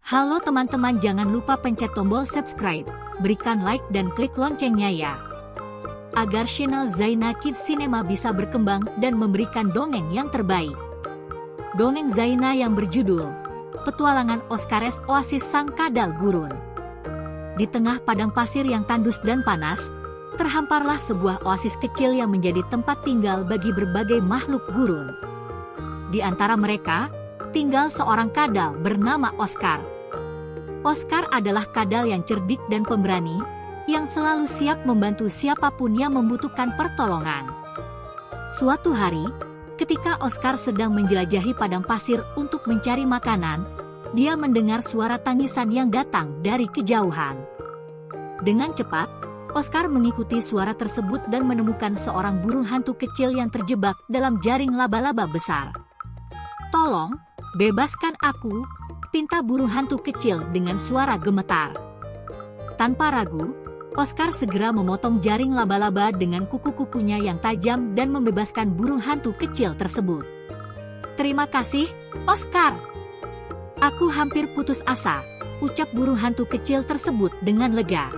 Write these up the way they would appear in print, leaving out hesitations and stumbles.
Halo teman-teman, jangan lupa pencet tombol subscribe, berikan like dan klik loncengnya ya. Agar channel Zaina Kids Cinema bisa berkembang dan memberikan dongeng yang terbaik. Dongeng Zaina yang berjudul Petualangan Oscares Oasis Sang Kadal Gurun. Di tengah padang pasir yang tandus dan panas, terhamparlah sebuah oasis kecil yang menjadi tempat tinggal bagi berbagai makhluk gurun. Di antara mereka, tinggal seorang kadal bernama Oscar. Oscar adalah kadal yang cerdik dan pemberani, yang selalu siap membantu siapapun yang membutuhkan pertolongan. Suatu hari, ketika Oscar sedang menjelajahi padang pasir untuk mencari makanan, dia mendengar suara tangisan yang datang dari kejauhan. Dengan cepat, Oscar mengikuti suara tersebut dan menemukan seorang burung hantu kecil yang terjebak dalam jaring laba-laba besar. "Tolong, bebaskan aku," pinta burung hantu kecil dengan suara gemetar. Tanpa ragu, Oscar segera memotong jaring laba-laba dengan kuku-kukunya yang tajam dan membebaskan burung hantu kecil tersebut. "Terima kasih, Oscar. Aku hampir putus asa," ucap burung hantu kecil tersebut dengan lega.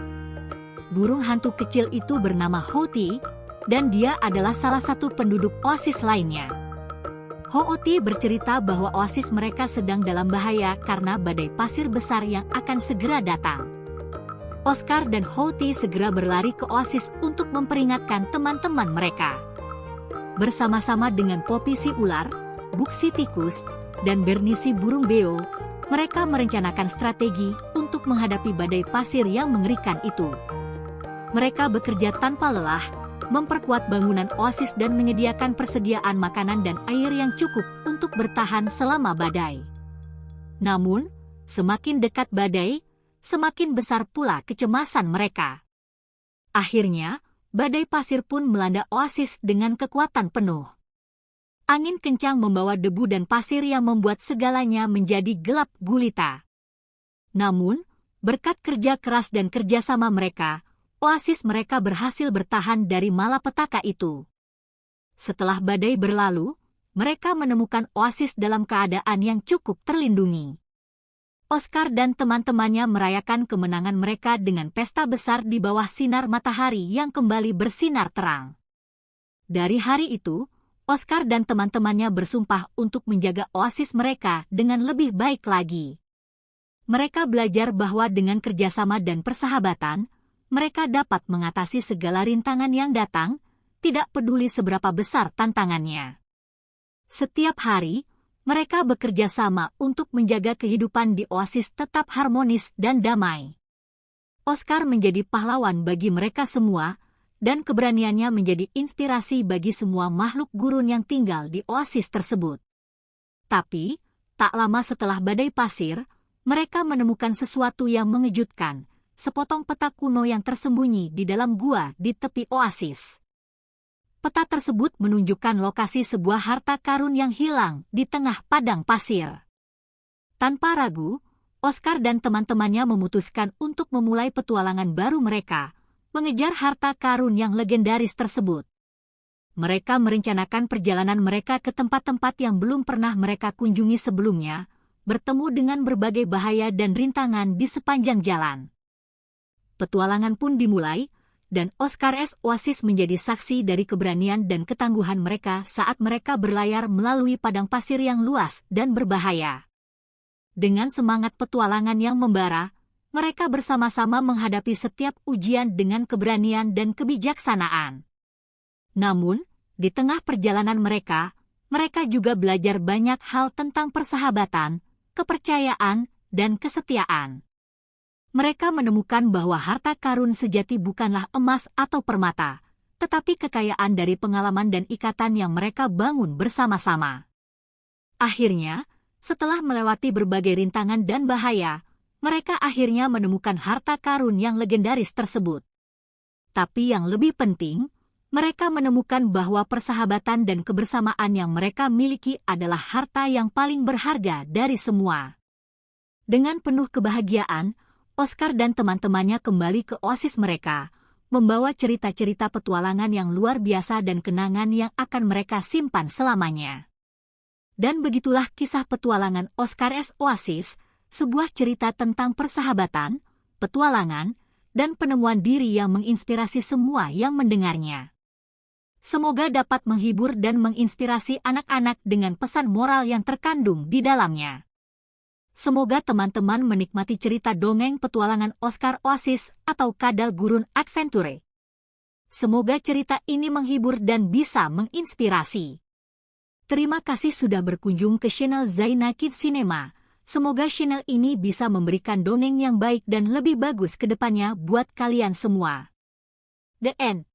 Burung hantu kecil itu bernama Houthi, dan dia adalah salah satu penduduk oasis lainnya. Houthi bercerita bahwa oasis mereka sedang dalam bahaya karena badai pasir besar yang akan segera datang. Oscar dan Houthi segera berlari ke oasis untuk memperingatkan teman-teman mereka. Bersama-sama dengan Poppy si ular, Buk si tikus, dan Bernie si burung beo, mereka merencanakan strategi untuk menghadapi badai pasir yang mengerikan itu. Mereka bekerja tanpa lelah, memperkuat bangunan oasis dan menyediakan persediaan makanan dan air yang cukup untuk bertahan selama badai. Namun, semakin dekat badai, semakin besar pula kecemasan mereka. Akhirnya, badai pasir pun melanda oasis dengan kekuatan penuh. Angin kencang membawa debu dan pasir yang membuat segalanya menjadi gelap gulita. Namun, berkat kerja keras dan kerjasama mereka, oasis mereka berhasil bertahan dari malapetaka itu. Setelah badai berlalu, mereka menemukan oasis dalam keadaan yang cukup terlindungi. Oscar dan teman-temannya merayakan kemenangan mereka dengan pesta besar di bawah sinar matahari yang kembali bersinar terang. Dari hari itu, Oscar dan teman-temannya bersumpah untuk menjaga oasis mereka dengan lebih baik lagi. Mereka belajar bahwa dengan kerjasama dan persahabatan, mereka dapat mengatasi segala rintangan yang datang, tidak peduli seberapa besar tantangannya. Setiap hari, mereka bekerja sama untuk menjaga kehidupan di oasis tetap harmonis dan damai. Oscar menjadi pahlawan bagi mereka semua, dan keberaniannya menjadi inspirasi bagi semua makhluk gurun yang tinggal di oasis tersebut. Tapi, tak lama setelah badai pasir, mereka menemukan sesuatu yang mengejutkan, sepotong peta kuno yang tersembunyi di dalam gua di tepi oasis. Peta tersebut menunjukkan lokasi sebuah harta karun yang hilang di tengah padang pasir. Tanpa ragu, Oscar dan teman-temannya memutuskan untuk memulai petualangan baru mereka, mengejar harta karun yang legendaris tersebut. Mereka merencanakan perjalanan mereka ke tempat-tempat yang belum pernah mereka kunjungi sebelumnya, bertemu dengan berbagai bahaya dan rintangan di sepanjang jalan. Petualangan pun dimulai, dan Oscares Oasis menjadi saksi dari keberanian dan ketangguhan mereka saat mereka berlayar melalui padang pasir yang luas dan berbahaya. Dengan semangat petualangan yang membara, mereka bersama-sama menghadapi setiap ujian dengan keberanian dan kebijaksanaan. Namun, di tengah perjalanan mereka juga belajar banyak hal tentang persahabatan, kepercayaan, dan kesetiaan. Mereka menemukan bahwa harta karun sejati bukanlah emas atau permata, tetapi kekayaan dari pengalaman dan ikatan yang mereka bangun bersama-sama. Akhirnya, setelah melewati berbagai rintangan dan bahaya, mereka akhirnya menemukan harta karun yang legendaris tersebut. Tapi yang lebih penting, mereka menemukan bahwa persahabatan dan kebersamaan yang mereka miliki adalah harta yang paling berharga dari semua. Dengan penuh kebahagiaan, Oscar dan teman-temannya kembali ke oasis mereka, membawa cerita-cerita petualangan yang luar biasa dan kenangan yang akan mereka simpan selamanya. Dan begitulah kisah petualangan Oscares Oasis, sebuah cerita tentang persahabatan, petualangan, dan penemuan diri yang menginspirasi semua yang mendengarnya. Semoga dapat menghibur dan menginspirasi anak-anak dengan pesan moral yang terkandung di dalamnya. Semoga teman-teman menikmati cerita dongeng petualangan Oscar Oasis atau Kadal Gurun Adventure. Semoga cerita ini menghibur dan bisa menginspirasi. Terima kasih sudah berkunjung ke channel Zaina Kids Cinema. Semoga channel ini bisa memberikan dongeng yang baik dan lebih bagus ke depannya buat kalian semua. The End.